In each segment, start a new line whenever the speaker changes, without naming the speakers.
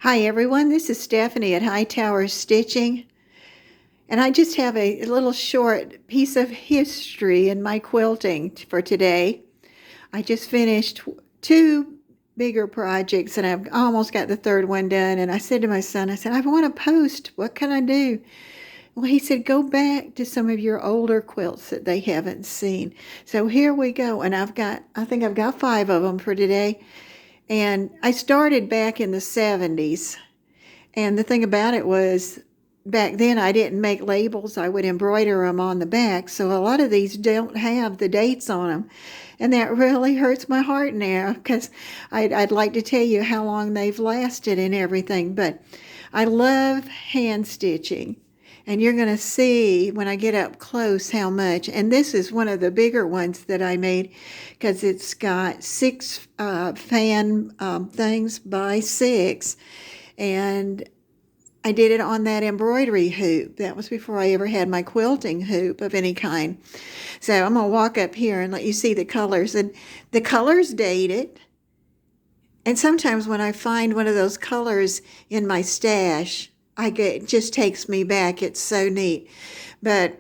Hi everyone, this is Stephanie at Hightower Stitching, and I just have a little short piece of history in my quilting for today. I just finished two bigger projects and I've almost got the third one done, and I said to my son, I want to post. What can I do? Well, he said, go back to some of your older quilts that they haven't seen. So here we go, and I think I've got 5 of them for today. And I started back in the 70s. And the thing about it was, back then I didn't make labels. I would embroider them on the back. So a lot of these don't have the dates on them. And that really hurts my heart now, because I'd like to tell you how long they've lasted and everything. But I love hand stitching. And you're going to see when I get up close how much. And this is one of the bigger ones that I made, because it's got 6 fan things by 6. And I did it on that embroidery hoop. That was before I ever had my quilting hoop of any kind. So I'm going to walk up here and let you see the colors. And the colors dated. And sometimes when I find one of those colors in my stash, it just takes me back. It's so neat. But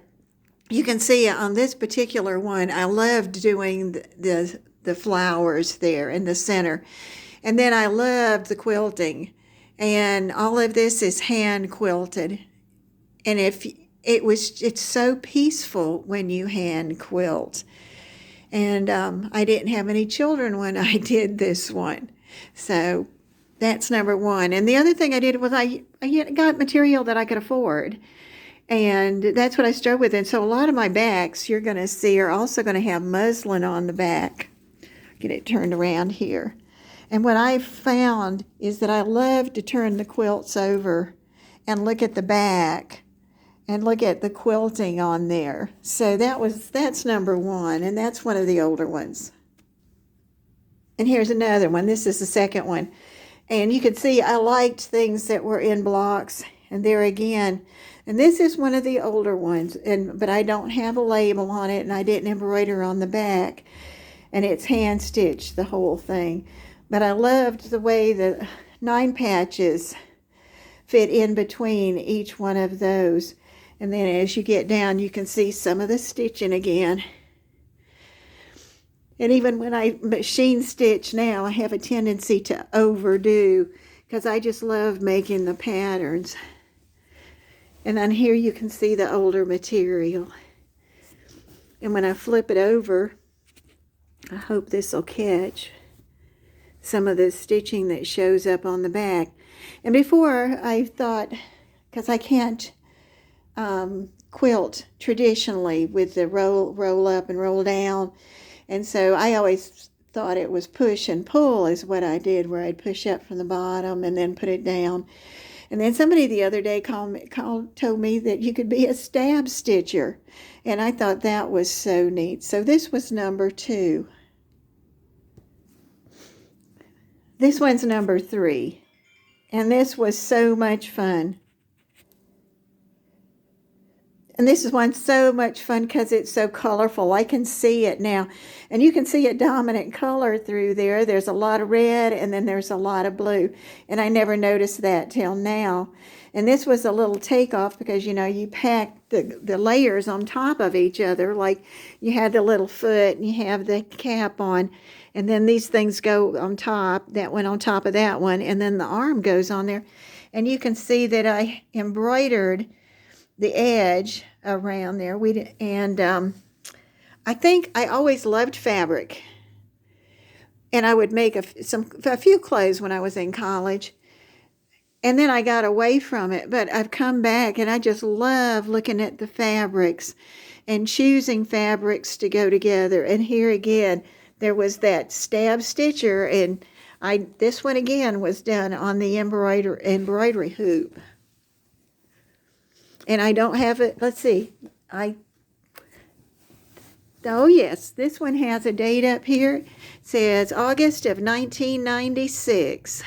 you can see on this particular one, I loved doing the flowers there in the center. And then I loved the quilting. And all of this is hand quilted. And it's so peaceful when you hand quilt. And I didn't have any children when I did this one. So that's number one. And the other thing I did was I got material that I could afford. And that's what I started with. And so a lot of my backs you're going to see are also going to have muslin on the back. Get it turned around here. And what I found is that I love to turn the quilts over and look at the back and look at the quilting on there. So that's number one, and that's one of the older ones. And here's another one. This is the second one. And you can see I liked things that were in blocks. And there again, and this is one of the older ones, but I don't have a label on it, and I didn't embroider on the back. And it's hand stitched, the whole thing. But I loved the way the 9 patches fit in between each one of those. And then as you get down, you can see some of the stitching again. And even when I machine stitch now, I have a tendency to overdo, because I just love making the patterns. And then here you can see the older material. And when I flip it over, I hope this will catch some of the stitching that shows up on the back. And before I thought, because I can't quilt traditionally with the roll up and roll down, and so I always thought it was push and pull is what I did, where I'd push up from the bottom and then put it down. And then somebody the other day told me that you could be a stab stitcher, and I thought that was so neat. So this was number 2. This one's number 3, and this was so much fun. And this is one so much fun because it's so colorful. I can see it now. And you can see a dominant color through there. There's a lot of red, and then there's a lot of blue. And I never noticed that till now. And this was a little takeoff because, you pack the layers on top of each other. Like you had the little foot and you have the cap on. And then these things go on top. That went on top of that one. And then the arm goes on there. And you can see that I embroidered the edge around there. I think I always loved fabric, and I would make a few clothes when I was in college, and then I got away from it. But I've come back, and I just love looking at the fabrics and choosing fabrics to go together. And here again, there was that stab stitcher, and this one again was done on the embroidery hoop. And I don't have it, let's see, oh yes, this one has a date up here. It says August of 1996.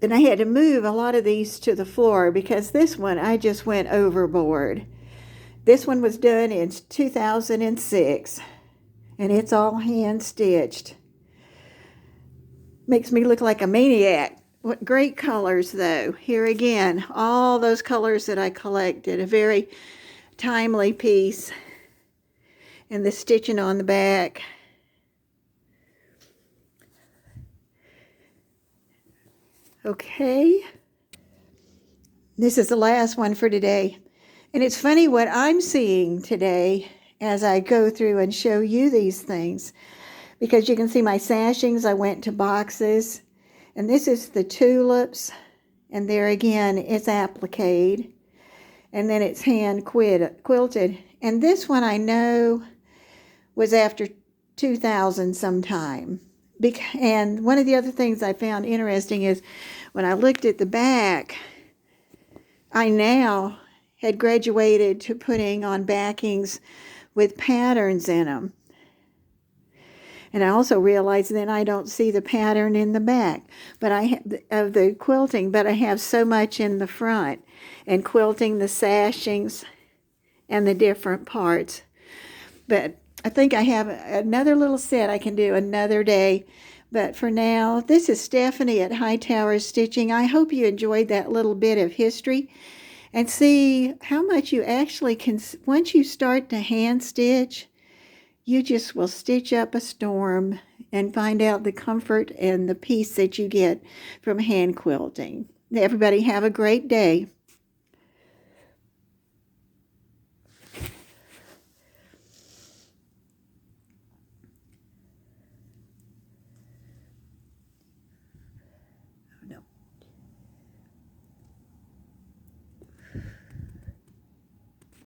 And I had to move a lot of these to the floor because this one, I just went overboard. This one was done in 2006, and it's all hand stitched. Makes me look like a maniac. What great colors, though. Here again, all those colors that I collected. A very timely piece. And the stitching on the back. Okay. This is the last one for today. And it's funny what I'm seeing today as I go through and show you these things. Because you can see my sashings, I went to boxes. And this is the tulips. And there again, it's appliqued. And then it's hand quilted. And this one I know was after 2000 sometime. And one of the other things I found interesting is when I looked at the back, I now had graduated to putting on backings with patterns in them. And I also realized then I don't see the pattern in the back of the quilting, but I have so much in the front and quilting the sashings and the different parts. But I think I have another little set I can do another day. But for now, this is Stephanie at Hightower Stitching. I hope you enjoyed that little bit of history and see how much you actually can. Once you start to hand stitch, you just will stitch up a storm and find out the comfort and the peace that you get from hand quilting. Everybody have a great day.